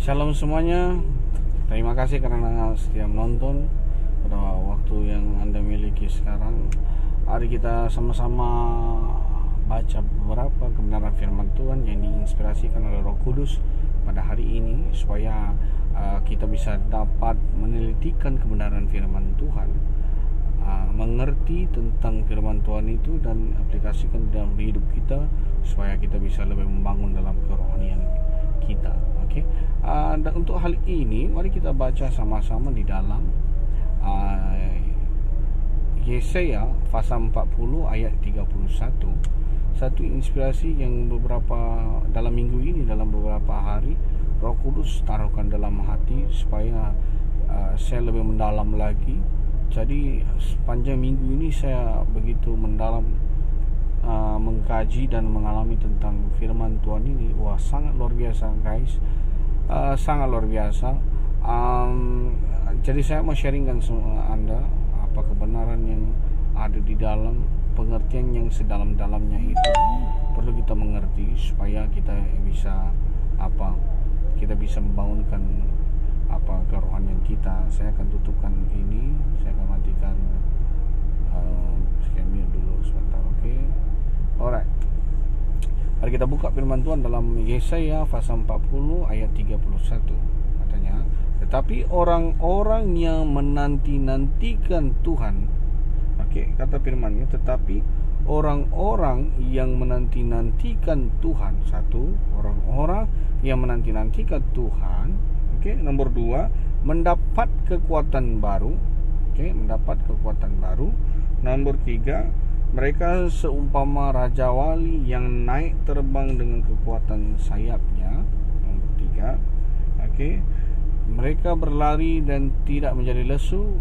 Shalom semuanya. Terima kasih karena setia menonton pada waktu yang Anda miliki sekarang. Mari kita sama-sama baca beberapa kebenaran firman Tuhan yang diinspirasikan oleh Roh Kudus pada hari ini, supaya kita bisa dapat menelitikan kebenaran firman Tuhan, mengerti tentang firman Tuhan itu dan aplikasikan dalam hidup kita, supaya kita bisa lebih membangun dalam kerohanian kita. Oke. Dan untuk hal ini mari kita baca sama-sama di dalam Yesaya pasal 40 ayat 31. Satu inspirasi yang dalam minggu ini, dalam beberapa hari Roh Kudus taruhkan dalam hati supaya saya lebih mendalam lagi. Jadi sepanjang minggu ini saya begitu mendalam mengkaji dan mengalami tentang firman Tuhan ini. Wah, sangat luar biasa guys, sangat luar biasa. Jadi saya mau sharingkan sama Anda apa kebenaran yang ada di dalam pengertian yang sedalam-dalamnya itu perlu kita mengerti supaya kita bisa membangunkan kerohanian kita. Saya akan tutupkan ini, saya akan matikan scan mute dulu sebentar. Oke. Alright. Mari kita buka firman Tuhan dalam Yesaya pasal 40 ayat 31. Katanya, tetapi orang-orang yang menanti-nantikan Tuhan. Oke, kata firman-Nya, tetapi orang-orang yang menanti-nantikan Tuhan. Satu, orang-orang yang menanti-nantikan Tuhan. Oke, nomor 2, mendapat kekuatan baru. Oke, mendapat kekuatan baru. Nomor 3, mereka seumpama raja wali yang naik terbang dengan kekuatan sayapnya. Nomor 3, oke, mereka berlari dan tidak menjadi lesu,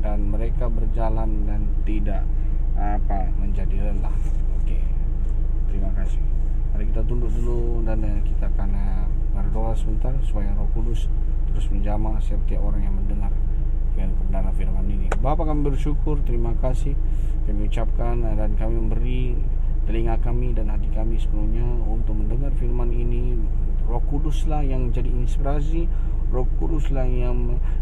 dan mereka berjalan dan tidak menjadi lelah. Oke, terima kasih. Mari kita tunduk dulu dan kita akan berdoa sebentar supaya Roh Kudus terus menjamah setiap orang yang mendengar kebenaran firman ini. Bapa, kami bersyukur, terima kasih kami ucapkan, dan kami memberi telinga kami dan hati kami sepenuhnya untuk mendengar firman ini. Roh Kuduslah yang jadi inspirasi, Roh Kuduslah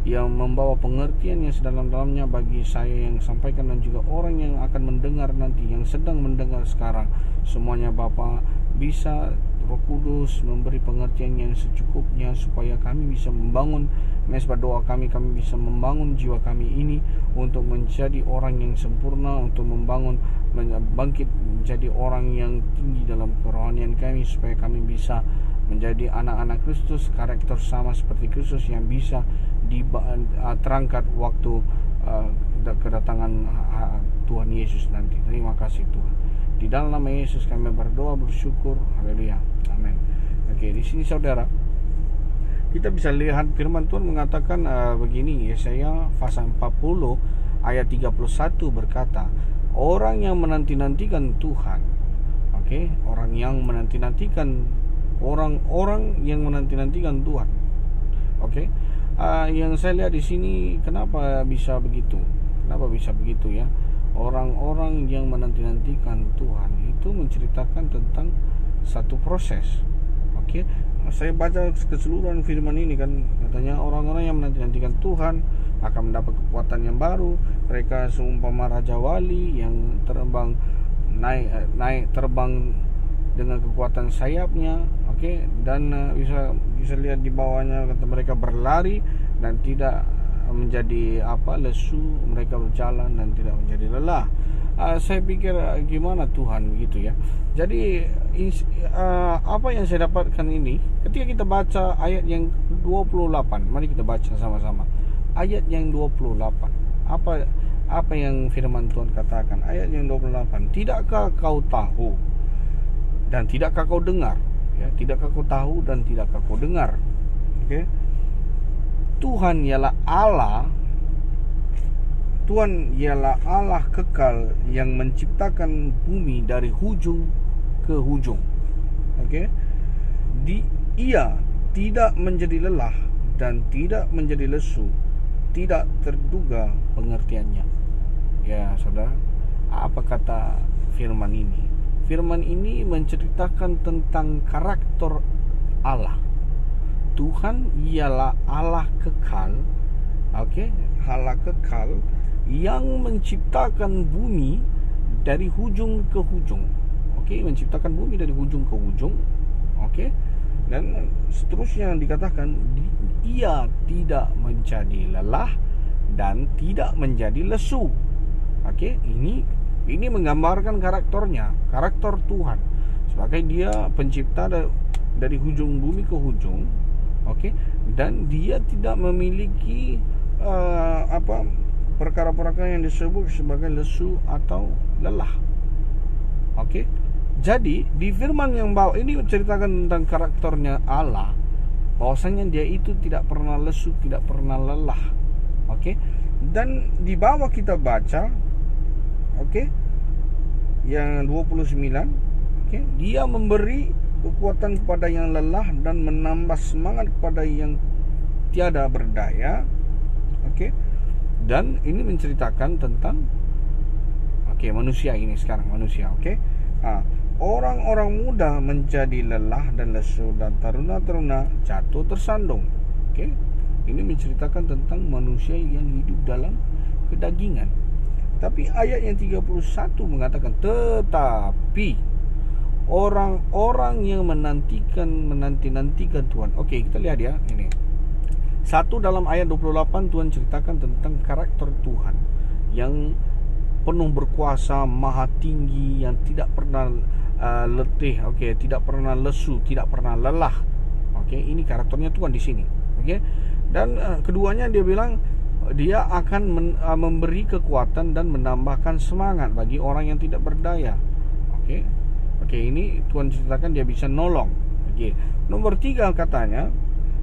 yang membawa pengertian yang sedalam-dalamnya bagi saya yang sampaikan dan juga orang yang akan mendengar nanti, yang sedang mendengar sekarang. Semuanya Bapa, bisa Roh Kudus memberi pengertian yang secukupnya supaya kami bisa membangun mesbah doa kami bisa membangun jiwa kami ini untuk menjadi orang yang sempurna, untuk bangkit menjadi orang yang tinggi dalam kerohanian kami, supaya kami bisa menjadi anak-anak Kristus, karakter sama seperti Kristus yang bisa terangkat waktu kedatangan Tuhan Yesus nanti. Terima kasih Tuhan. Di dalam nama Yesus kami berdoa, bersyukur. Haleluya. Amin. Oke, di sini saudara, kita bisa lihat firman Tuhan mengatakan begini. Yesaya pasal 40 ayat 31 berkata, orang yang menanti-nantikan Tuhan. Oke, orang yang menanti-nantikan orang-orang yang menanti-nantikan Tuhan. Oke. Yang saya lihat di sini, kenapa bisa begitu? Kenapa bisa begitu ya? Orang-orang yang menanti-nantikan Tuhan itu menceritakan tentang satu proses. Oke, saya baca keseluruhan firman ini kan, katanya orang-orang yang menanti-nantikan Tuhan akan mendapat kekuatan yang baru. Mereka seumpama raja wali yang naik terbang dengan kekuatan sayapnya. Oke, dan bisa lihat di bawahnya, kata mereka berlari dan tidak menjadi lesu, mereka berjalan dan tidak menjadi lelah. Saya pikir gimana Tuhan begitu ya. Jadi apa yang saya dapatkan ini ketika kita baca ayat yang 28. Mari kita baca sama-sama ayat yang 28. Apa yang firman Tuhan katakan? Ayat yang 28. Tidakkah kau tahu dan tidakkah kau dengar? Ya, tidakkah kau tahu dan tidakkah kau dengar? Oke. Tuhan ialah Allah kekal yang menciptakan bumi dari hujung ke hujung. Oke. Ia tidak menjadi lelah dan tidak menjadi lesu, tidak terduga pengertiannya. Ya, saudara, apa kata firman ini? Firman ini menceritakan tentang karakter Allah. Tuhan ialah Allah kekal, okey, Allah kekal yang menciptakan bumi dari hujung ke hujung. Okey, menciptakan bumi dari hujung ke hujung. Okey. Dan seterusnya dikatakan ia tidak menjadi lelah dan tidak menjadi lesu. Okey, ini menggambarkan karakternya, karakter Tuhan sebagai dia pencipta dari hujung bumi ke hujung. Okey, dan dia tidak memiliki perkara-perkara yang disebut sebagai lesu atau lelah. Okey. Jadi di firman yang bawah ini menceritakan tentang karakternya Allah, bahwasanya dia itu tidak pernah lesu, tidak pernah lelah. Okey. Dan di bawah kita baca, okey, yang 29, okey, dia memberi kekuatan kepada yang lelah dan menambah semangat kepada yang tiada berdaya. Okey. Dan ini menceritakan tentang manusia ini sekarang, manusia. Okey. Orang-orang muda menjadi lelah dan lesu dan taruna-taruna jatuh tersandung. Okey. Ini menceritakan tentang manusia yang hidup dalam kedagingan. Tapi ayat yang 31 mengatakan tetapi orang-orang yang menanti-nantikan Tuhan. Okey, kita lihat ya ini. Satu, dalam ayat 28 Tuhan ceritakan tentang karakter Tuhan yang penuh berkuasa, maha tinggi, yang tidak pernah letih, okey, tidak pernah lesu, tidak pernah lelah. Okey, ini karakternya Tuhan di sini. Okey. Dan keduanya dia bilang dia akan memberi kekuatan dan menambahkan semangat bagi orang yang tidak berdaya. Okey. Okey, ini Tuhan ceritakan dia bisa nolong. Okey. Nomor 3 katanya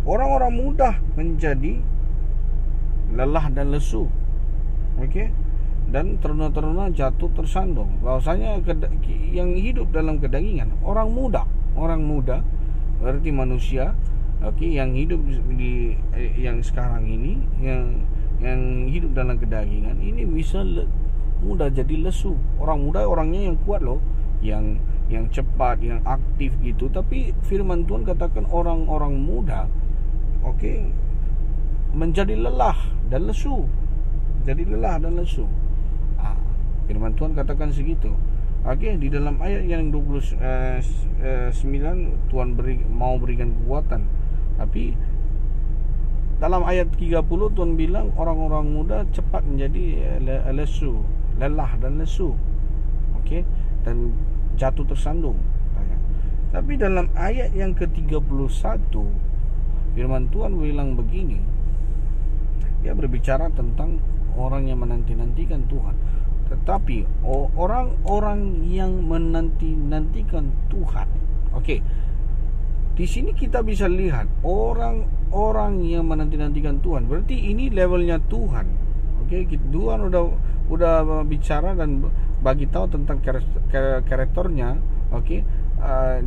orang-orang mudah menjadi lelah dan lesu. Okey. Dan teruna-teruna jatuh tersandung. Bahwasanya yang hidup dalam kedagingan orang muda berarti manusia, okey, yang hidup di yang sekarang ini, yang hidup dalam kedagingan ini bisa mudah jadi lesu. Orang muda orangnya yang kuat loh, yang cepat, yang aktif gitu. Tapi firman Tuhan katakan orang-orang muda, okey, menjadi lelah dan lesu. Jadi lelah dan lesu. Firman Tuhan katakan segitu. Okey, di dalam ayat yang 29 Tuhan mau berikan kekuatan. Tapi dalam ayat 30 Tuhan bilang orang-orang muda cepat menjadi lesu, lelah dan lesu. Okey, dan jatuh tersandung. Tapi dalam ayat yang ke-31 firman Tuhan bilang begini. Dia berbicara tentang orang yang menanti-nantikan Tuhan. Tetapi orang-orang yang menanti-nantikan Tuhan. Okey. Di sini kita bisa lihat orang-orang yang menanti-nantikan Tuhan. Berarti ini levelnya Tuhan. Okey, Tuhan udah bicara dan bagi tahu tentang karakternya. Okey.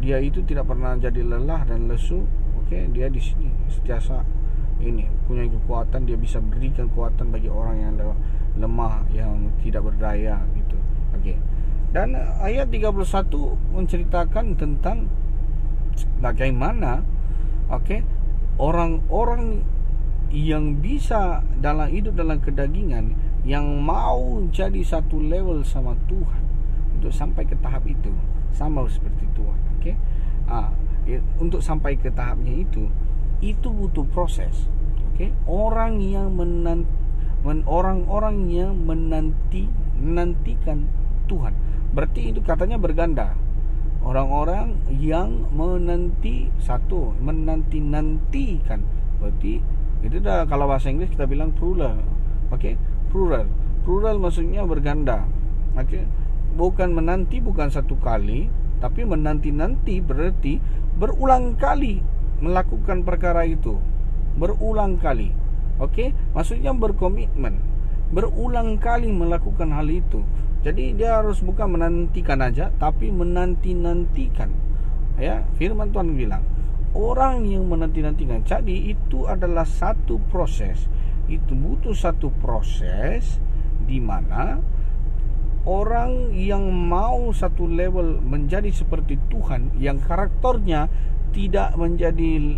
Dia itu tidak pernah jadi lelah dan lesu. Okey, dia di sini sentiasa ini punya kekuatan, dia bisa berikan kekuatan bagi orang yang lemah, yang tidak berdaya gitu. Okey. Dan ayat 31 menceritakan tentang bagaimana orang-orang yang bisa hidup dalam kedagingan, yang mau jadi satu level sama Tuhan untuk sampai ke tahap itu, sama seperti Tuhan. Okey. Untuk sampai ke tahapnya itu butuh proses. Okey. Orang-orang yang menantikan Tuhan. Berarti itu katanya berganda. Orang-orang yang menanti-nantikan. Berarti itu dah, kalau bahasa Inggris kita bilang plural. Okey, plural. Plural maksudnya berganda. Okey. Bukan menanti, bukan satu kali, tapi menanti-nanti berarti berulang kali melakukan perkara itu. Berulang kali. Okey, maksudnya berkomitmen, berulang kali melakukan hal itu. Jadi dia harus bukan menantikan aja, tapi menanti-nantikan. Ya, firman Tuhan bilang, orang yang menanti-nantikan. Jadi itu adalah satu proses. Itu butuh satu proses di mana orang yang mau satu level menjadi seperti Tuhan, yang karakternya tidak menjadi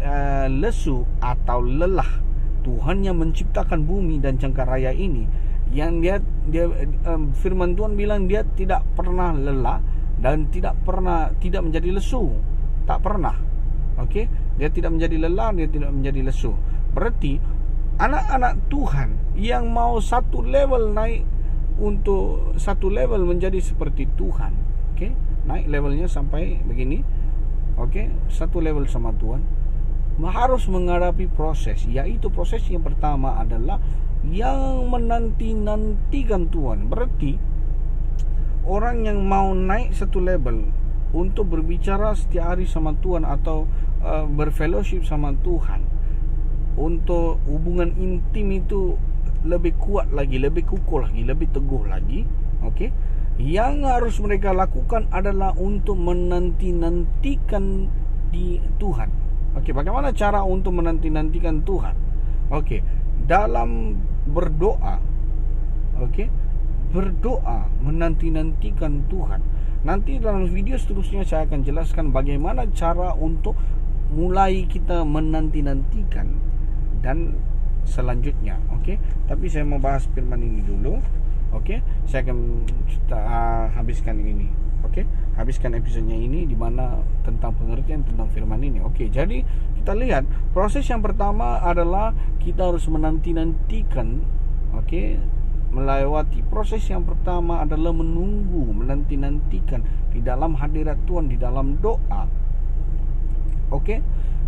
lesu atau lelah. Tuhan yang menciptakan bumi dan cengkaraya ini, yang dia firman Tuhan bilang dia tidak pernah lelah dan tidak menjadi lesu. Tak pernah. Okey, dia tidak menjadi lelah, dia tidak menjadi lesu. Berarti anak-anak Tuhan yang mau satu level naik, untuk satu level menjadi seperti Tuhan, okey, naik levelnya sampai begini, okey, satu level sama Tuhan, harus menghadapi proses. Yaitu proses yang pertama adalah yang menanti-nantikan Tuhan. Berarti orang yang mau naik satu level untuk berbicara setiap hari sama Tuhan, atau berfellowship sama Tuhan, untuk hubungan intim itu lebih kuat lagi, lebih kukuh lagi, lebih teguh lagi, okey, yang harus mereka lakukan adalah untuk menanti-nantikan di Tuhan. Okey, bagaimana cara untuk menanti-nantikan Tuhan? Okey, dalam berdoa, okey, berdoa menanti-nantikan Tuhan. Nanti dalam video seterusnya saya akan jelaskan bagaimana cara untuk mulai kita menanti-nantikan dan selanjutnya, okey. Tapi saya mau bahas firman ini dulu, okey. Saya akan habiskan ini, okey. Habiskan episodenya ini di mana tentang pengertian tentang firman ini. Okey, jadi kita lihat proses yang pertama adalah kita harus menanti-nantikan, okey. Melewati proses yang pertama adalah menunggu, menanti-nantikan di dalam hadirat Tuhan, di dalam doa. Okey.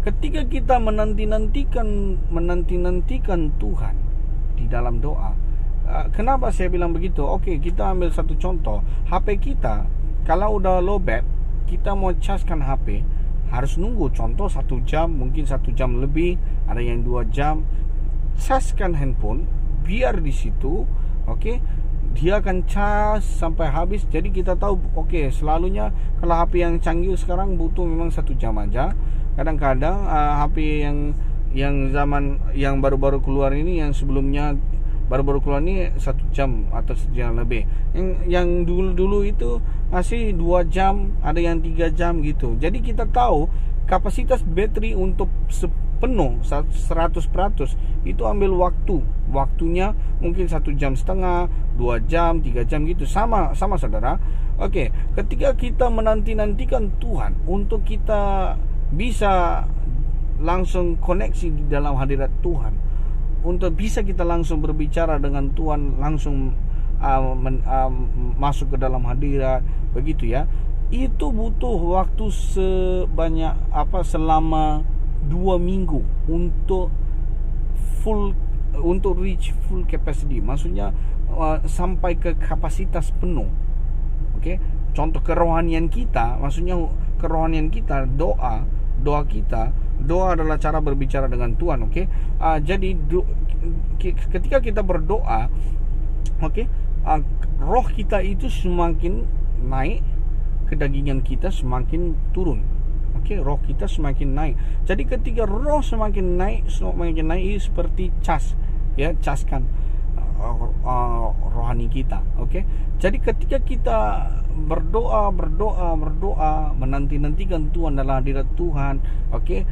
Ketika kita menanti-nantikan Tuhan di dalam doa, kenapa saya bilang begitu? Okey, kita ambil satu contoh. HP kita, kalau udah lowbat, kita mau caskan HP, harus nunggu. Contoh 1 jam, mungkin 1 jam lebih, ada yang 2 jam. Caskan handphone, biar di situ, okey, dia akan cas sampai habis. Jadi kita tahu, okey, selalunya kalau HP yang canggih sekarang butuh memang 1 jam aja. Kadang-kadang HP yang zaman yang baru-baru keluar ini, yang sebelumnya baru-baru keluar ini 1 jam atau 1 jam lebih. Yang dulu-dulu itu masih 2 jam, ada yang 3 jam gitu. Jadi kita tahu kapasitas bateri untuk penuh 100% itu ambil waktunya mungkin 1,5 jam, 2 jam, 3 jam gitu. Sama saudara. Okey, ketika kita menanti-nantikan Tuhan untuk kita bisa langsung koneksi di dalam hadirat Tuhan, untuk bisa kita langsung berbicara dengan Tuhan, langsung masuk ke dalam hadirat, begitu ya. Itu butuh waktu selama 2 minggu untuk reach full capacity. Maksudnya sampai ke kapasitas penuh. Okey, contoh kerohanian kita, maksudnya kerohanian kita, doa adalah cara berbicara dengan Tuhan, okey. Jadi ketika kita berdoa, okey, roh kita itu semakin naik, kedagingan kita semakin turun. Okey, roh kita semakin naik. Jadi ketika roh semakin naik seperti caskan rohani kita. Okey. Jadi ketika kita berdoa, menanti-nantikan Tuhan dalam hadirat Tuhan, okey,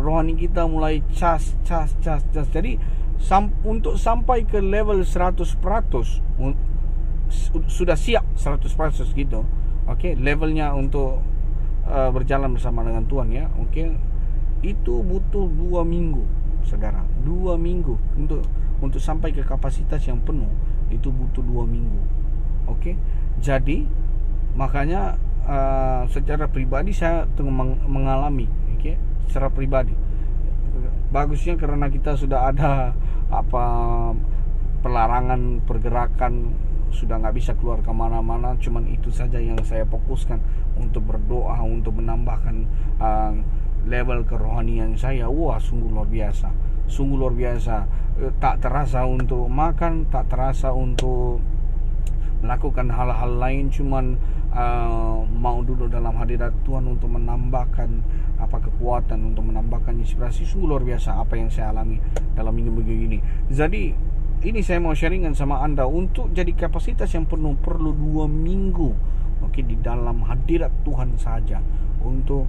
rohani kita mulai cas. Jadi untuk sampai ke level 100% sudah siap 100% gitu. Okey, levelnya untuk berjalan bersama dengan Tuhan ya. Okey. Itu butuh 2 minggu, saudara. 2 minggu untuk sampai ke kapasitas yang penuh, itu butuh 2 minggu. Okey. Jadi makanya secara pribadi saya tengah mengalami, okey, secara pribadi. Bagusnya karena kita sudah ada pelarangan pergerakan, sudah nggak bisa keluar kemana-mana. Cuman itu saja yang saya fokuskan untuk berdoa, untuk menambahkan level kerohanian saya. Wah, sungguh luar biasa. Tak terasa untuk makan, tak terasa untuk melakukan hal-hal lain. Cuman mau duduk dalam hadirat Tuhan untuk menambahkan kekuatan, untuk menambahkan inspirasi. Sungguh luar biasa apa yang saya alami dalam minggu ini. Jadi ini saya mau sharingkan sama anda. Untuk jadi kapasitas yang penuh perlu 2 minggu, okey, di dalam hadirat Tuhan saja. untuk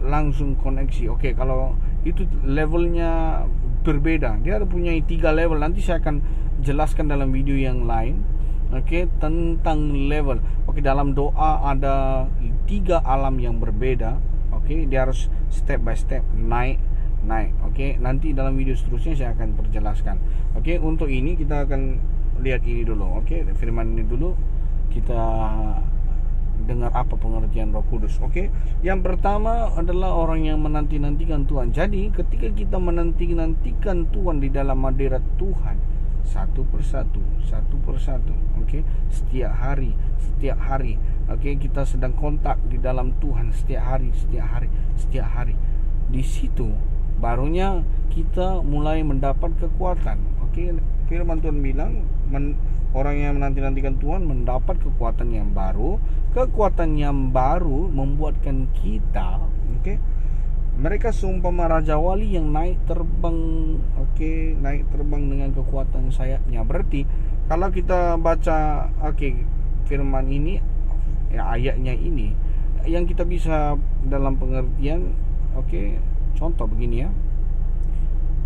langsung koneksi. Oke, kalau itu levelnya berbeda, dia ada punya 3 level. Nanti saya akan jelaskan dalam video yang lain, oke, tentang level. Oke, dalam doa ada 3 alam yang berbeda. Oke, dia harus step by step naik. Oke, nanti dalam video seterusnya saya akan perjelaskan. Oke, untuk ini kita akan lihat ini dulu. Oke, firman ini dulu, kita dengar apa pengertian Roh Kudus. Oke, yang pertama adalah orang yang menanti-nantikan Tuhan. Jadi ketika kita menanti-nantikan Tuhan di dalam hadirat Tuhan, satu persatu, oke, setiap hari, oke, kita sedang kontak di dalam Tuhan setiap hari. Di situ barunya kita mulai mendapat kekuatan. Oke, firman Tuhan bilang orang yang menanti-nantikan Tuhan mendapat kekuatan yang baru. Kekuatan yang baru membuatkan kita, oke, mereka seumpama raja wali yang naik terbang. Oke, naik terbang dengan kekuatan sayapnya. Berarti kalau kita baca firman ini, ya, ayatnya ini, yang kita bisa dalam pengertian, contoh begini ya.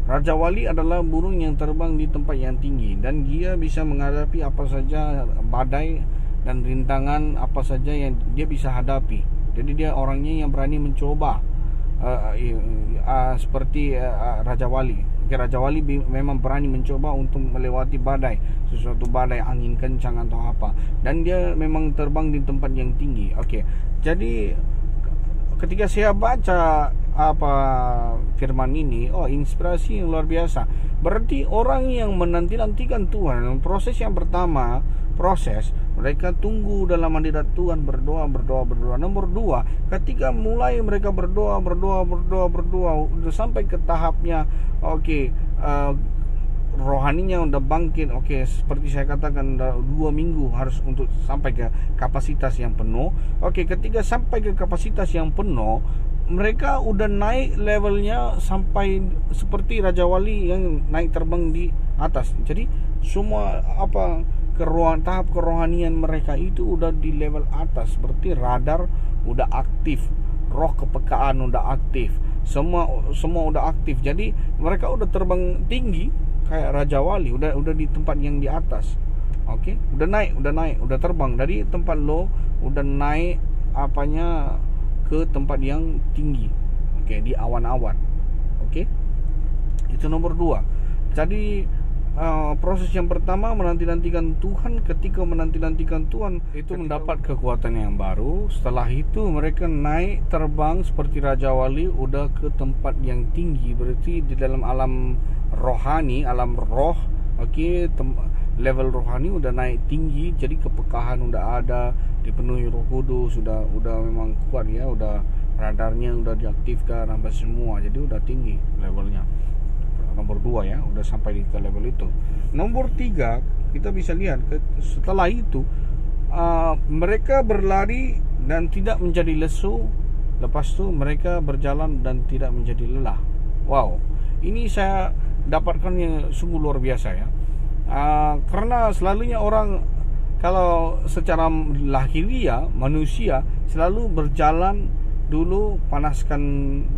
Raja wali adalah burung yang terbang di tempat yang tinggi, dan dia bisa menghadapi apa saja badai dan rintangan apa saja yang dia bisa hadapi. Jadi dia orangnya yang berani mencoba, seperti Raja Wali. Raja Wali memang berani mencoba untuk melewati badai, sesuatu badai, angin kencang atau apa, dan dia memang terbang di tempat yang tinggi. Jadi ketika saya baca firman ini, inspirasi yang luar biasa. Berarti orang yang menanti-nantikan Tuhan, proses yang pertama, mereka tunggu dalam hadirat Tuhan, berdoa. Nomor 2, ketika mulai mereka berdoa, udah sampai ke tahapnya, rohaninya udah bangkit. Seperti saya katakan, 2 minggu harus untuk sampai ke kapasitas yang penuh. Ketika sampai ke kapasitas yang penuh, mereka udah naik levelnya sampai seperti Raja Wali yang naik terbang di atas. Jadi semua tahap kerohanian mereka itu udah di level atas. Berarti radar udah aktif, roh kepekaan udah aktif, semua udah aktif. Jadi mereka udah terbang tinggi kayak Raja Wali, udah di tempat yang di atas. Udah naik, udah terbang dari tempat low, udah naik ke tempat yang tinggi, di awan-awan. Itu nomor 2. Jadi proses yang pertama menanti-nantikan Tuhan. Ketika menanti-nantikan Tuhan itu mendapat kekuatan yang baru. Setelah itu mereka naik terbang seperti Raja Wali, udah ke tempat yang tinggi. Berarti di dalam alam rohani, alam roh, level rohani udah naik tinggi. Jadi kepekaan udah ada, dipenuhi Roh Kudus, udah memang kuat ya, udah radarnya udah diaktifkan apa semua. Jadi udah tinggi levelnya. Nomor 2 ya, udah sampai di level itu. Nomor 3, kita bisa lihat setelah itu mereka berlari dan tidak menjadi lesu. Lepas itu mereka berjalan dan tidak menjadi lelah. Wow, ini saya dapatkan yang sungguh luar biasa ya. Karena selalunya orang, kalau secara lahiriah manusia selalu berjalan dulu, panaskan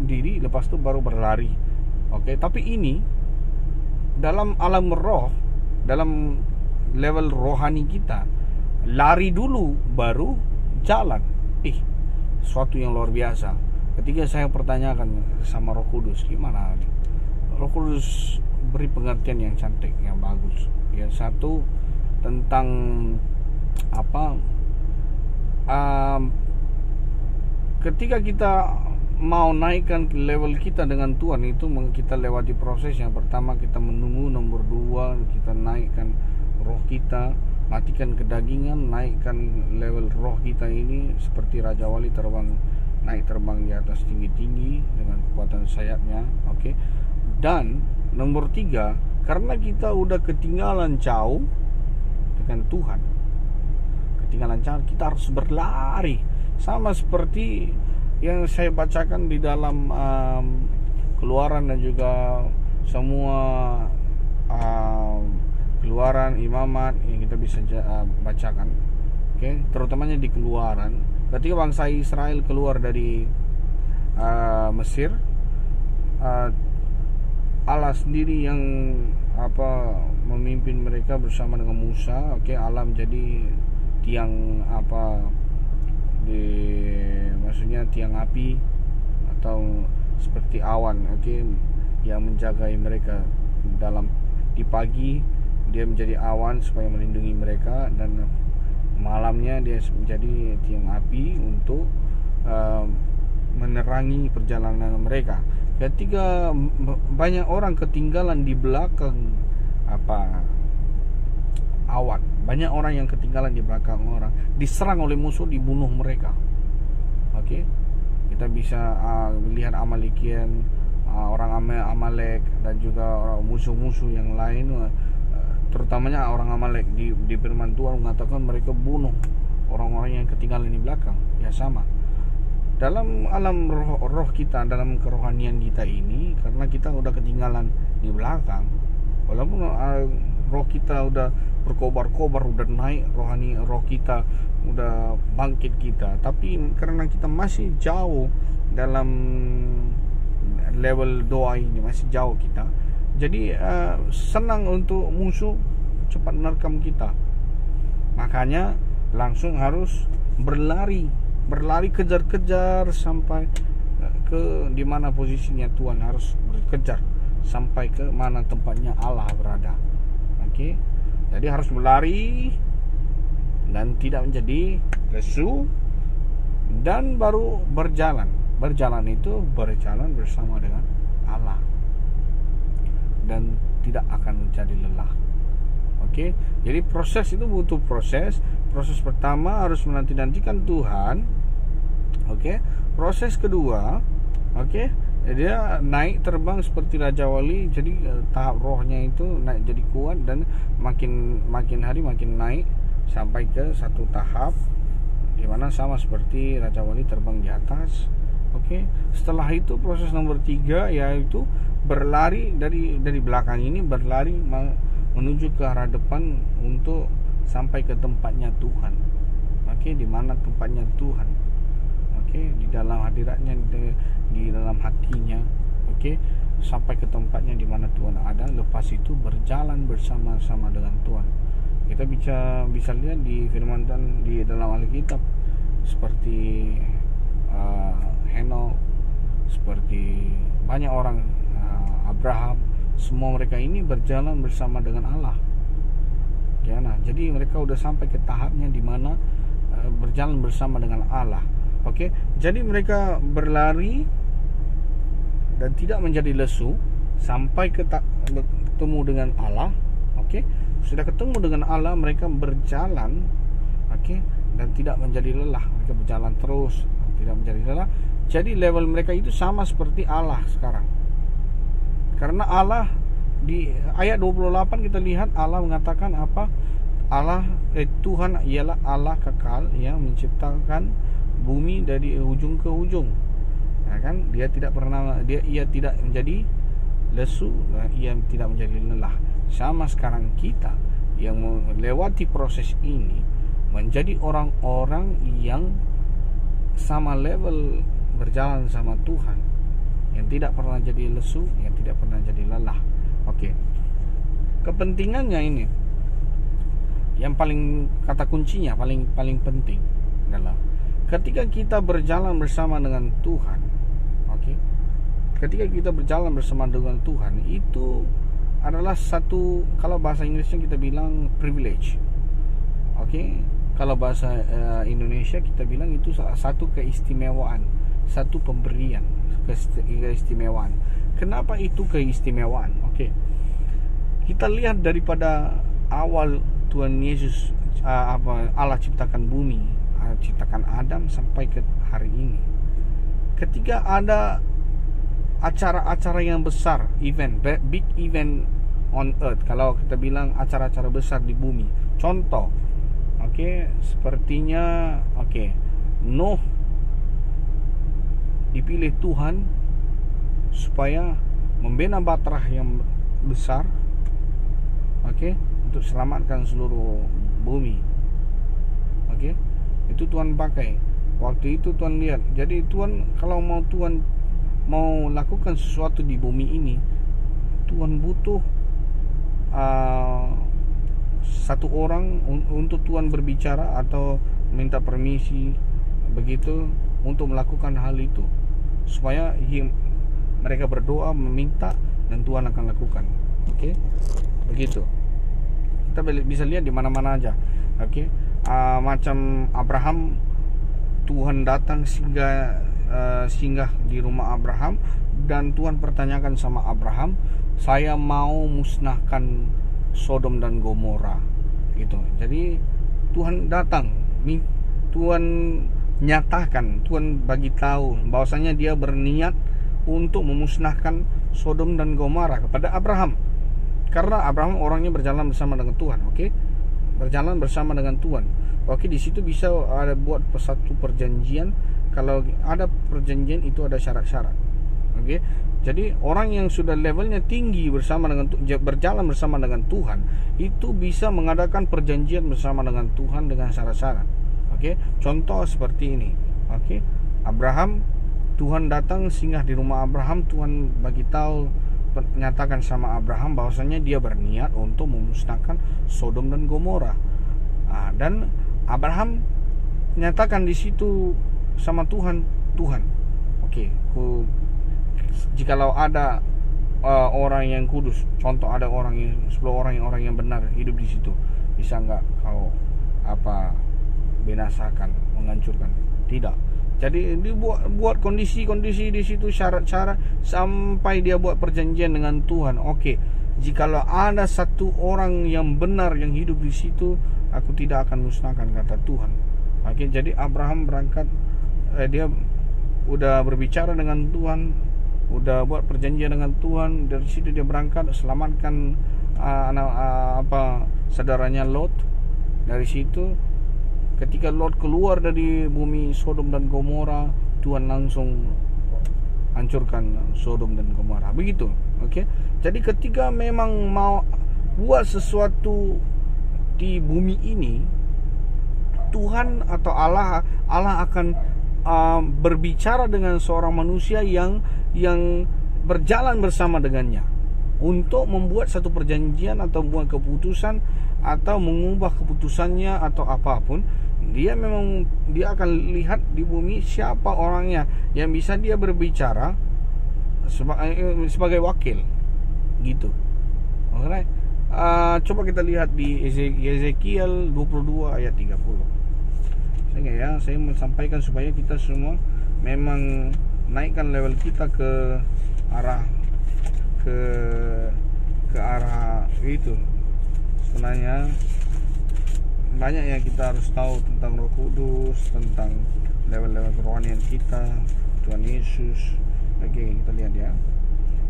diri, lepas itu baru berlari. Tapi ini dalam alam roh, dalam level rohani kita, lari dulu baru jalan. Suatu yang luar biasa. Ketika saya pertanyakan sama Roh Kudus, gimana? Roh Kudus beri pengertian yang cantik, yang bagus. Ya, satu tentang ketika kita mau naikkan level kita dengan Tuhan, itu kita lewati proses. Yang pertama kita menunggu, nomor 2 kita naikkan roh kita, matikan kedagingan, naikkan level roh kita ini seperti Raja Wali naik terbang di atas tinggi-tinggi dengan kekuatan sayapnya. Dan nomor 3, karena kita udah ketinggalan jauh dengan Tuhan, kita harus berlari. Sama seperti yang saya bacakan di dalam Keluaran dan juga semua Keluaran, Imamat yang kita bisa bacakan. Terutamanya di Keluaran, ketika bangsa Israel keluar dari Mesir, Allah sendiri yang memimpin mereka bersama dengan Musa. Allah menjadi tiang maksudnya tiang api atau seperti awan, yang menjagai mereka di pagi. Dia menjadi awan supaya melindungi mereka, dan malamnya dia menjadi tiang api untuk menerangi perjalanan mereka. Ketika banyak orang ketinggalan di belakang awan, banyak orang yang ketinggalan di belakang orang, diserang oleh musuh, dibunuh mereka. Kita bisa melihat Amalekian, orang Amalek, dan juga orang musuh-musuh yang lain. Terutamanya orang Amalek, di firman Tuhan mengatakan mereka bunuh orang-orang yang ketinggalan di belakang. Ya, sama dalam alam roh kita, dalam kerohanian kita ini, karena kita udah ketinggalan di belakang. Walaupun roh kita udah berkobar-kobar, udah naik roh kita udah bangkit kita, tapi karena kita masih jauh dalam level doa ini, masih jauh kita, jadi senang untuk musuh cepat menerkam kita. Makanya langsung harus berlari kejar-kejar sampai ke di mana posisinya Tuhan, harus berkejar sampai ke mana tempatnya Allah berada. Jadi harus berlari dan tidak menjadi lesu, dan baru berjalan itu berjalan bersama dengan Allah, dan tidak akan menjadi lelah. Jadi proses itu butuh proses pertama harus menanti-nantikan Tuhan. Proses kedua, dia naik terbang seperti Raja Wali. Jadi tahap rohnya itu naik jadi kuat, dan makin hari makin naik sampai ke satu tahap di mana sama seperti Raja Wali terbang di atas. Setelah itu proses nomor 3, yaitu berlari dari belakang ini, berlari menuju ke arah depan untuk sampai ke tempatnya Tuhan. Di mana tempatnya Tuhan? Di dalam hadiratnya, di dalam hatinya. Sampai ke tempatnya di mana Tuhan ada. Lepas itu berjalan bersama-sama dengan Tuhan. Kita bisa lihat di firman Tuhan di dalam Alkitab, seperti Henokh, seperti banyak orang, Abraham, semua mereka ini berjalan bersama dengan Allah. Jadi mereka udah sampai ke tahapnya di mana berjalan bersama dengan Allah. Jadi mereka berlari dan tidak menjadi lesu sampai ketemu dengan Allah. Sudah ketemu dengan Allah, mereka berjalan, dan tidak menjadi lelah. Mereka berjalan terus, tidak menjadi lelah. Jadi level mereka itu sama seperti Allah sekarang. Karena Allah di ayat 28 kita lihat Allah mengatakan apa? Tuhan ialah Allah kekal yang menciptakan bumi dari ujung ke ujung. Dia tidak pernah ia tidak menjadi lesu, ia tidak menjadi lelah. Sama sekarang kita yang melewati proses ini menjadi orang-orang yang sama level berjalan sama Tuhan, yang tidak pernah jadi lesu, yang tidak pernah jadi lelah. Kepentingannya ini, yang paling kata kuncinya paling penting adalah ketika kita berjalan bersama dengan Tuhan. Ketika kita berjalan bersama dengan Tuhan, itu adalah satu, kalau bahasa Inggrisnya kita bilang privilege. Kalau bahasa Indonesia kita bilang itu satu keistimewaan, satu pemberian, keistimewaan. Kenapa itu keistimewaan? Kita lihat daripada awal Tuhan Yesus, Allah ciptakan bumi, ciptakan Adam sampai ke hari ini. Ketika ada acara-acara yang besar, big event on earth, kalau kita bilang acara-acara besar di bumi, contoh, sepertinya, Nuh dipilih Tuhan supaya membina bahtera yang besar, untuk selamatkan seluruh bumi. Itu Tuhan pakai. Waktu itu Tuhan lihat. Jadi Tuhan kalau Tuhan mau lakukan sesuatu di bumi ini, Tuhan butuh satu orang untuk Tuhan berbicara atau minta permisi begitu untuk melakukan hal itu, supaya mereka berdoa meminta dan Tuhan akan lakukan. Oke, begitu. Kita bisa lihat di mana-mana aja. Oke, macam Abraham, Tuhan datang singgah di rumah Abraham, dan Tuhan pertanyakan sama Abraham, saya mau musnahkan Sodom dan Gomora gitu. Jadi Tuhan datang, Tuhan nyatakan, Tuhan bagi tahu bahwasanya dia berniat untuk memusnahkan Sodom dan Gomora kepada Abraham. Karena Abraham orangnya berjalan bersama dengan Tuhan, oke? Berjalan bersama dengan Tuhan. Oke, di situ bisa ada buat satu perjanjian. Kalau ada perjanjian itu ada syarat-syarat. Oke. Jadi orang yang sudah levelnya tinggi berjalan bersama dengan Tuhan, itu bisa mengadakan perjanjian bersama dengan Tuhan dengan syarat-syarat. Oke. Contoh seperti ini. Oke. Abraham, Tuhan datang singgah di rumah Abraham, Tuhan bagi tahu, nyatakan sama Abraham bahwasanya dia berniat untuk memusnahkan Sodom dan Gomora. Dan Abraham nyatakan di situ sama Tuhan, oke, jikalau ada orang yang kudus, contoh ada 10 orang yang benar hidup di situ, bisa nggak kau binasakan, menghancurkan? Tidak. Jadi dia buat kondisi-kondisi di situ, syarat-syarat, sampai dia buat perjanjian dengan Tuhan. Oke, jikalau ada satu orang yang benar yang hidup di situ, aku tidak akan musnahkan, kata Tuhan. Oke, jadi Abraham berangkat, dia udah berbicara dengan Tuhan, udah buat perjanjian dengan Tuhan. Dari situ dia berangkat selamatkan saudaranya Lot. Dari situ ketika Lot keluar dari bumi Sodom dan Gomora, Tuhan langsung hancurkan Sodom dan Gomora. Begitu. Oke. Jadi ketika memang mau buat sesuatu di bumi ini, Tuhan atau Allah akan berbicara dengan seorang manusia yang berjalan bersama dengannya untuk membuat satu perjanjian atau membuat keputusan atau mengubah keputusannya atau apapun. Dia akan lihat di bumi siapa orangnya yang bisa dia berbicara sebagai wakil gitu. Alright. Coba kita lihat di Ezekiel 22 ayat 30. Saya mau sampaikan supaya kita semua memang naikkan level kita ke arah itu. Sebenarnya banyak yang kita harus tahu tentang Roh Kudus, tentang level-level kerohanian kita, Tuhan Yesus. Oke, kita lihat ya.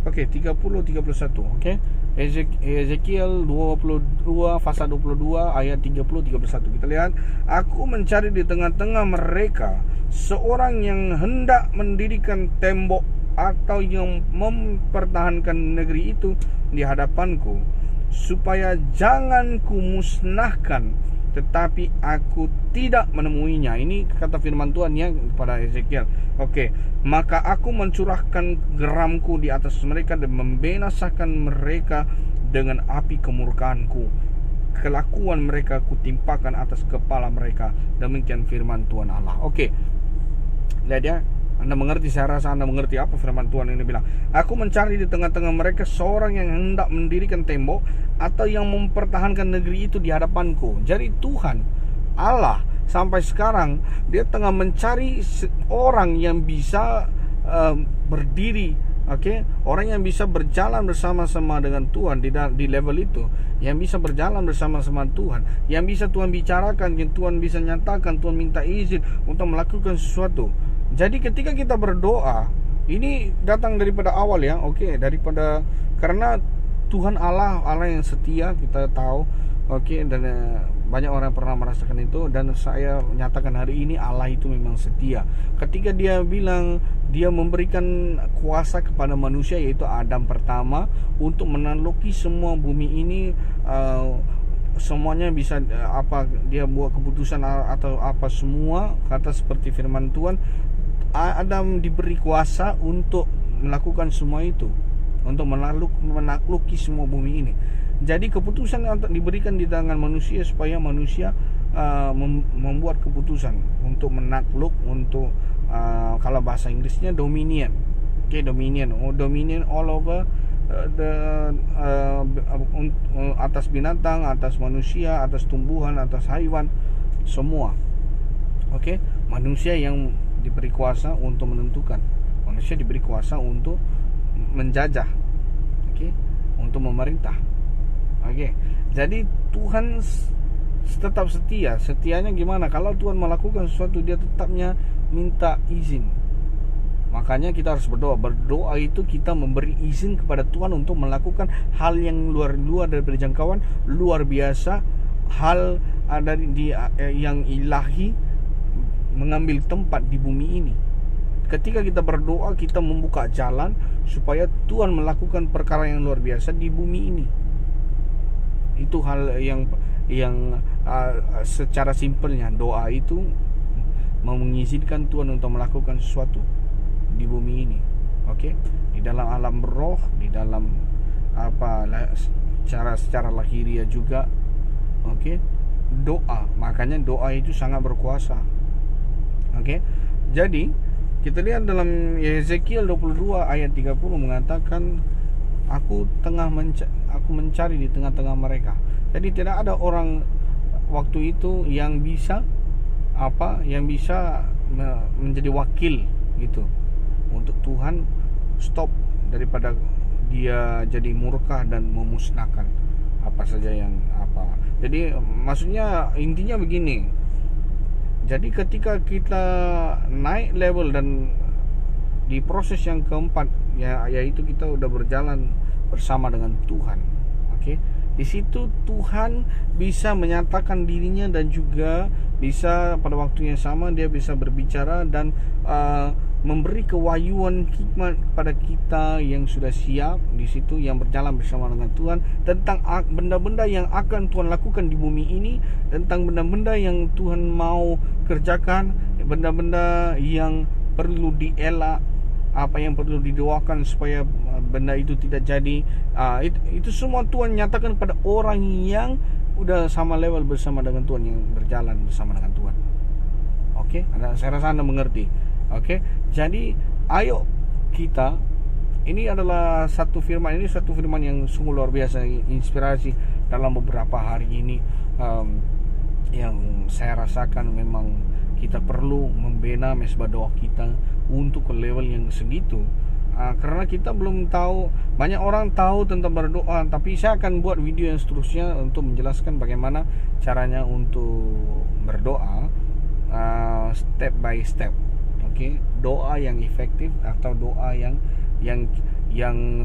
Oke, 30-31. Oke. Ezekiel 22 pasal 22 ayat 30-31. Kita lihat, aku mencari di tengah-tengah mereka seorang yang hendak mendirikan tembok atau yang mempertahankan negeri itu di hadapanku, supaya jangan kumusnahkan, tetapi aku tidak menemuinya. Ini kata firman Tuhan ya kepada Ezekiel. Oke, maka aku mencurahkan geramku di atas mereka dan membinasakan mereka dengan api kemurkaanku. Kelakuan mereka kutimpakan atas kepala mereka. Demikian firman Tuhan Allah. Oke, lihat ya. Anda mengerti, saya rasa Anda mengerti apa firman Tuhan ini bilang. Aku mencari di tengah-tengah mereka seorang yang hendak mendirikan tembok atau yang mempertahankan negeri itu di hadapanku. Jadi Tuhan Allah sampai sekarang dia tengah mencari orang yang bisa berdiri, orang yang bisa berjalan bersama-sama dengan Tuhan di level itu, yang bisa berjalan bersama-sama Tuhan, yang bisa Tuhan bicarakan, yang Tuhan bisa nyatakan, Tuhan minta izin untuk melakukan sesuatu. Jadi ketika kita berdoa, ini datang daripada awal ya, karena Tuhan Allah yang setia, kita tahu, dan banyak orang pernah merasakan itu, dan saya menyatakan hari ini Allah itu memang setia. Ketika dia bilang dia memberikan kuasa kepada manusia, yaitu Adam pertama, untuk menakluki semua bumi ini, semuanya bisa apa dia buat keputusan atau apa semua, kata seperti firman Tuhan, Adam diberi kuasa untuk melakukan semua itu, untuk menakluki semua bumi ini. Jadi keputusan diberikan di tangan manusia supaya manusia membuat keputusan untuk menakluk, untuk kalau bahasa Inggrisnya dominion. Dominion all over atas binatang, atas manusia, atas tumbuhan, atas haiwan, semua. Manusia yang diberi kuasa untuk menentukan. Manusia diberi kuasa untuk menjajah, untuk memerintah. Jadi Tuhan tetap setia. Setianya gimana? Kalau Tuhan melakukan sesuatu, dia tetapnya minta izin. Makanya kita harus berdoa. Berdoa itu kita memberi izin kepada Tuhan untuk melakukan hal yang luar daripada jangkauan, luar biasa, hal yang ilahi mengambil tempat di bumi ini. Ketika kita berdoa, kita membuka jalan supaya Tuhan melakukan perkara yang luar biasa di bumi ini. Itu hal yang secara simpelnya, doa itu mengizinkan Tuhan untuk melakukan sesuatu di bumi ini. Di dalam alam roh, di dalam secara lahiriah juga. Doa, makanya doa itu sangat berkuasa. Jadi kita lihat dalam Yezekiel 22 ayat 30 mengatakan, aku mencari di tengah-tengah mereka. Jadi tidak ada orang waktu itu yang bisa menjadi wakil gitu untuk Tuhan stop daripada dia jadi murka dan memusnahkan apa saja yang apa. Jadi maksudnya intinya begini. Jadi ketika kita naik level dan di proses yang keempat, yaitu kita udah berjalan bersama dengan Tuhan. Di situ Tuhan bisa menyatakan dirinya dan juga bisa pada waktu yang sama dia bisa berbicara dan memberi kewahyuan hikmat kepada kita yang sudah siap di situ, yang berjalan bersama dengan Tuhan, tentang benda-benda yang akan Tuhan lakukan di bumi ini, tentang benda-benda yang Tuhan mau kerjakan, benda-benda yang perlu dielak, apa yang perlu didoakan supaya benda itu tidak jadi. Itu semua Tuhan nyatakan kepada orang yang udah sama level bersama dengan Tuhan, yang berjalan bersama dengan Tuhan. Saya rasa Anda mengerti. Jadi ayo kita, ini adalah satu firman yang sungguh luar biasa, inspirasi dalam beberapa hari ini, yang saya rasakan memang kita perlu membina mesbah doa kita untuk ke level yang segitu. Karena kita belum tahu, banyak orang tahu tentang berdoa, tapi saya akan buat video yang seterusnya untuk menjelaskan bagaimana caranya untuk berdoa step by step. Doa yang efektif atau doa yang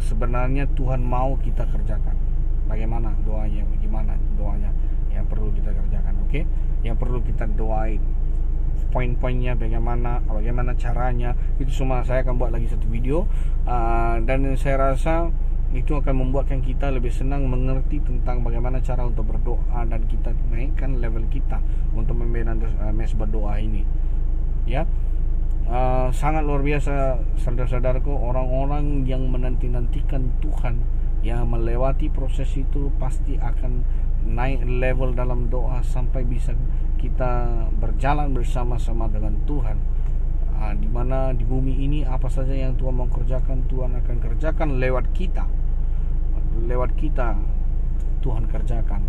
sebenarnya Tuhan mau kita kerjakan. Bagaimana doanya yang perlu kita kerjakan. Yang perlu kita doain, poin-poinnya bagaimana caranya, itu semua saya akan buat lagi satu video. Dan saya rasa itu akan membuatkan kita lebih senang mengerti tentang bagaimana cara untuk berdoa, dan kita naikkan level kita untuk membina mesbah doa ini. Sangat luar biasa saudara-saudaraku, orang-orang yang menanti-nantikan Tuhan, yang melewati proses itu pasti akan naik level dalam doa sampai bisa kita berjalan bersama-sama dengan Tuhan. Di mana di bumi ini apa saja yang Tuhan mau kerjakan, Tuhan akan kerjakan lewat kita. Tuhan kerjakan.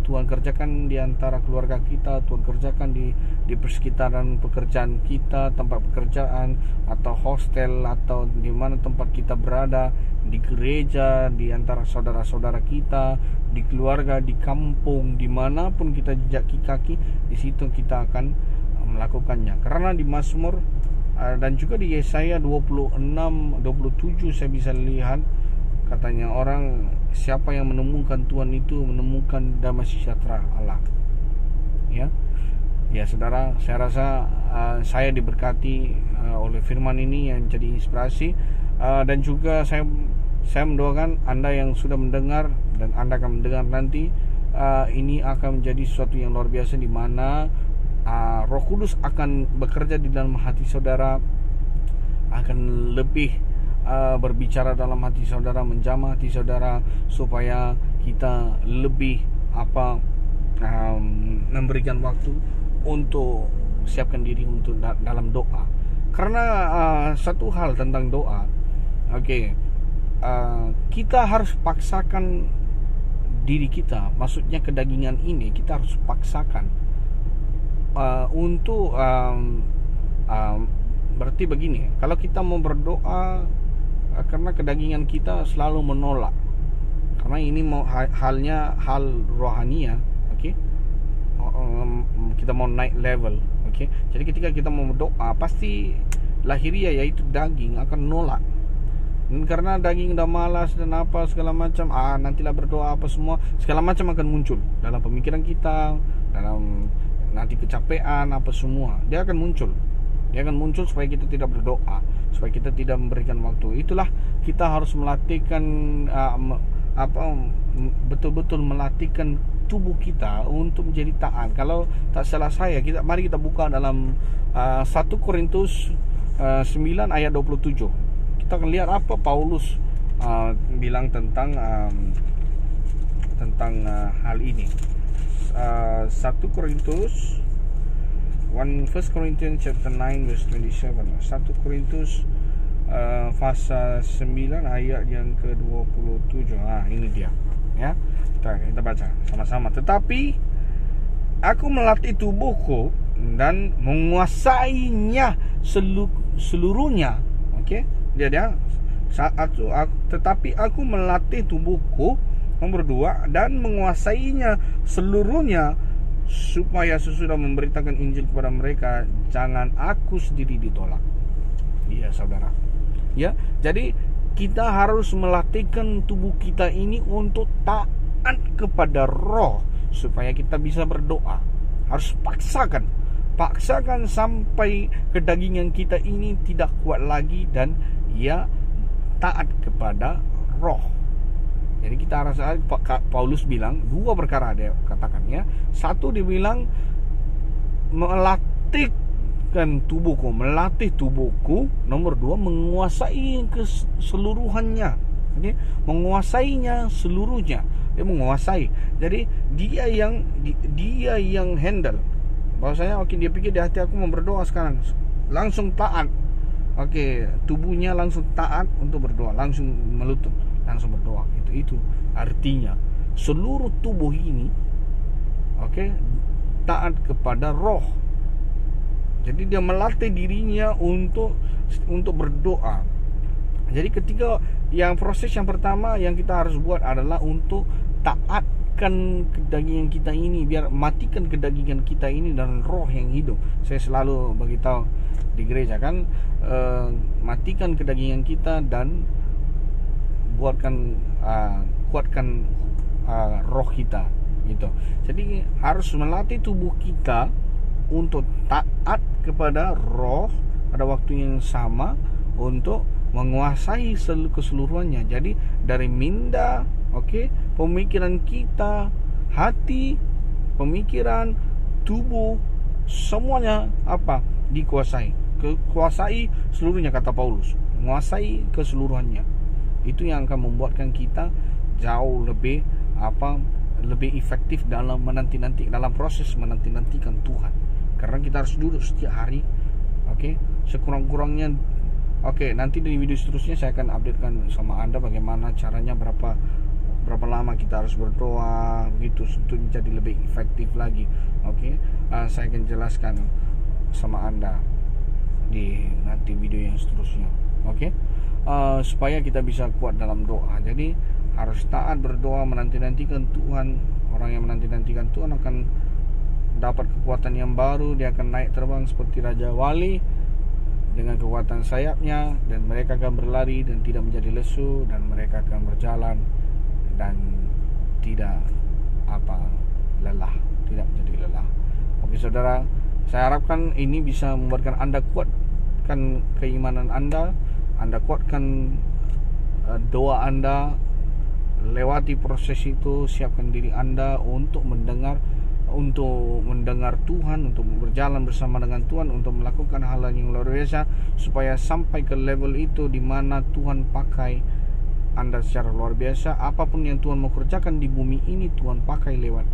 Tuhan kerjakan di antara keluarga kita, Tuhan kerjakan di persekitaran pekerjaan kita, tempat pekerjaan atau hostel, atau di mana tempat kita berada, di gereja, di antara saudara-saudara kita, di keluarga, di kampung, dimanapun kita jejak kaki, di situ kita akan melakukannya. Karena di Mazmur dan juga di Yesaya 26-27 saya bisa lihat, katanya orang siapa yang menemukan Tuhan itu menemukan damai sejahtera Allah. Ya saudara, saya rasa saya diberkati oleh firman ini yang jadi inspirasi, dan juga saya mendoakan Anda yang sudah mendengar dan Anda akan mendengar nanti, ini akan menjadi sesuatu yang luar biasa, di mana Roh Kudus akan bekerja di dalam hati saudara, akan lebih berbicara dalam hati saudara, menjamah hati saudara, supaya kita lebih memberikan waktu untuk siapkan diri untuk dalam doa. Karena satu hal tentang doa, kita harus paksakan diri kita, maksudnya kedagingan ini kita harus paksakan untuk berarti begini, kalau kita mau berdoa karena kedagingan kita selalu menolak, karena ini mau hal rohania, kita mau naik level, jadi ketika kita mau berdoa, pasti lahiriah yaitu daging akan nolak. Dan karena daging udah malas dan apa segala macam, nantilah berdoa apa semua segala macam akan muncul dalam pemikiran kita, dalam nanti kecapean apa semua, dia akan muncul supaya kita tidak berdoa, supaya kita tidak memberikan waktu. Itulah kita harus melatihkan betul-betul melatihkan tubuh kita untuk menjadi taat. Kalau tak salah saya, mari kita buka dalam 1 Korintus 9 ayat 27. Kita akan lihat apa Paulus bilang tentang hal ini. 1 Korintus 1 Corinthians chapter 9 verse 27. 1 Korintus pasal 9 ayat yang ke-27. Ini dia, ya. Kita baca sama-sama. Tetapi aku melatih tubuhku dan menguasainya seluruhnya. Tetapi aku melatih tubuhku, nomor 2, dan menguasainya seluruhnya, supaya sesudah memberitakan Injil kepada mereka, jangan aku sendiri ditolak. Iya saudara, ya. Jadi kita harus melatihkan tubuh kita ini untuk taat kepada Roh, supaya kita bisa berdoa. Harus paksakan sampai kedagingan kita ini tidak kuat lagi dan ia taat kepada Roh. Jadi kita harus, Paulus bilang 2 perkara, dia katakan, ya. 1, dia bilang melatih tubuhku. Nomor 2, menguasai keseluruhannya. Menguasainya seluruhnya. Dia menguasai. Jadi dia yang handle. Bahwasanya dia pikir di hati aku mau berdoa sekarang, langsung taat. Tubuhnya langsung taat untuk berdoa, langsung melutut, langsung berdoa. Itu artinya seluruh tubuh ini taat kepada Roh. Jadi dia melatih dirinya untuk berdoa. Jadi ketika proses yang pertama yang kita harus buat adalah untuk taatkan kedagingan kita ini, biar matikan kedagingan kita ini dan Roh yang hidup. Saya selalu beritahu di gereja kan, matikan kedagingan kita dan kuatkan roh kita, gitu. Jadi harus melatih tubuh kita untuk taat kepada Roh pada waktu yang sama, untuk menguasai keseluruhannya. Jadi dari minda, pemikiran kita, hati, pemikiran, tubuh, semuanya dikuasai. Kuasai seluruhnya, kata Paulus. Menguasai keseluruhannya. Itu yang akan membuatkan kita jauh lebih efektif dalam dalam proses menanti-nantikan Tuhan. Karena kita harus duduk setiap hari, sekurang-kurangnya. Nanti di video seterusnya saya akan updatekan sama Anda bagaimana caranya, berapa lama kita harus berdoa, begitu, untuk menjadi lebih efektif lagi. Saya akan jelaskan sama Anda di nanti video yang seterusnya. Supaya kita bisa kuat dalam doa. Jadi harus taat berdoa, menanti-nantikan Tuhan. Orang yang menanti-nantikan Tuhan akan dapat kekuatan yang baru. Dia akan naik terbang seperti Raja Wali dengan kekuatan sayapnya, dan mereka akan berlari dan tidak menjadi lesu, dan mereka akan berjalan dan tidak lelah, tidak menjadi lelah. Saudara, saya harapkan ini bisa membuatkan Anda kuatkan keimanan Anda kuatkan doa Anda, lewati proses itu, siapkan diri Anda untuk mendengar Tuhan, untuk berjalan bersama dengan Tuhan, untuk melakukan hal yang luar biasa, supaya sampai ke level itu di mana Tuhan pakai Anda secara luar biasa. Apapun yang Tuhan mau kerjakan di bumi ini, Tuhan pakai lewat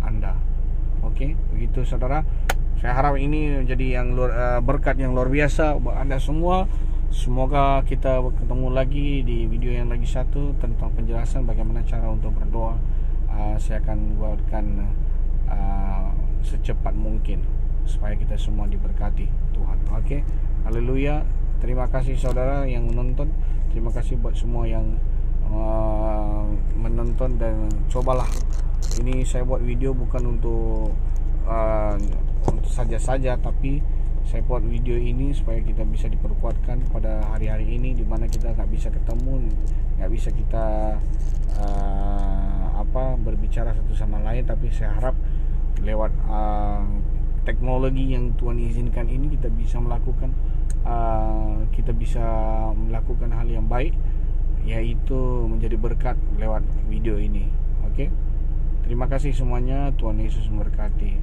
Anda. Oke, begitu saudara. Saya harap ini menjadi berkat yang luar biasa buat Anda semua. Semoga kita ketemu lagi di video yang lagi satu tentang penjelasan bagaimana cara untuk berdoa. Saya akan buatkan secepat mungkin supaya kita semua diberkati Tuhan. Oke, haleluya. Terima kasih saudara yang menonton. Terima kasih buat semua yang menonton, dan cobalah, ini saya buat video bukan untuk saja-saja, tapi saya buat video ini supaya kita bisa diperkuatkan pada hari-hari ini di mana kita nggak bisa ketemu, nggak bisa kita berbicara satu sama lain. Tapi saya harap lewat teknologi yang Tuhan izinkan ini kita bisa melakukan hal yang baik, yaitu menjadi berkat lewat video ini. Oke, terima kasih semuanya. Tuhan Yesus memberkati.